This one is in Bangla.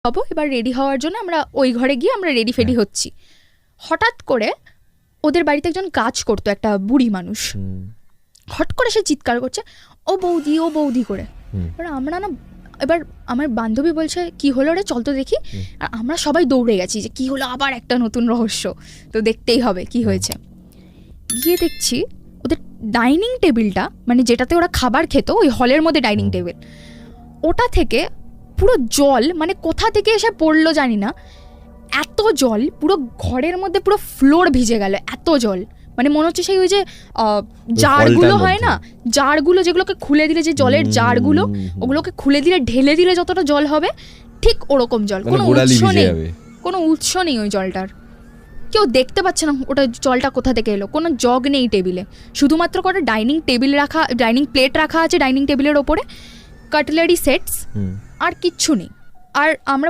হবো, এবার রেডি হওয়ার জন্য আমরা ওই ঘরে গিয়ে আমরা রেডি ফেডি হচ্ছি। হঠাৎ করে ওদের বাড়িতে একজন কাজ করতো, একটা বুড়ি মানুষ, হট করে সে চিৎকার করছে ও বৌদি ও বৌদি করে। এবার আমরা না, এবার আমার বান্ধবী বলছে কি হলো রে, চল তো দেখি। আর আমরা সবাই দৌড়ে গেছি যে কি হলো, আবার একটা নতুন রহস্য, তো দেখতেই হবে কি হয়েছে। গিয়ে দেখছি ওদের ডাইনিং টেবিলটা, মানে যেটাতে ওরা খাবার খেত, ওই হলের মধ্যে ডাইনিং টেবিল, ওটা থেকে পুরো জল, মানে কোথা থেকে এসে পড়লো জানি না, এত জল পুরো ঘরের মধ্যে পুরো ফ্লোর ভিজে গেল, এত জল। মানে মনে হচ্ছে সেই ওই যে জারগুলো হয় না, জারগুলো যেগুলোকে খুলে দিলে, যে জলের জারগুলো, ওগুলোকে খুলে দিলে ঢেলে দিলে যতটা জল হবে, ঠিক ওরকম জল। কোনো উৎস নেই, কোনো উৎস নেই ওই জলটার, কেউ দেখতে পাচ্ছে না ওটা জলটা কোথা থেকে এলো। কোনো জগ নেই টেবিলে, শুধুমাত্র করে ডাইনিং টেবিল রাখা, ডাইনিং প্লেট রাখা আছে ডাইনিং টেবিলের ওপরে, কাটলারি সেটস, আর কিচ্ছু নেই। আর আমরা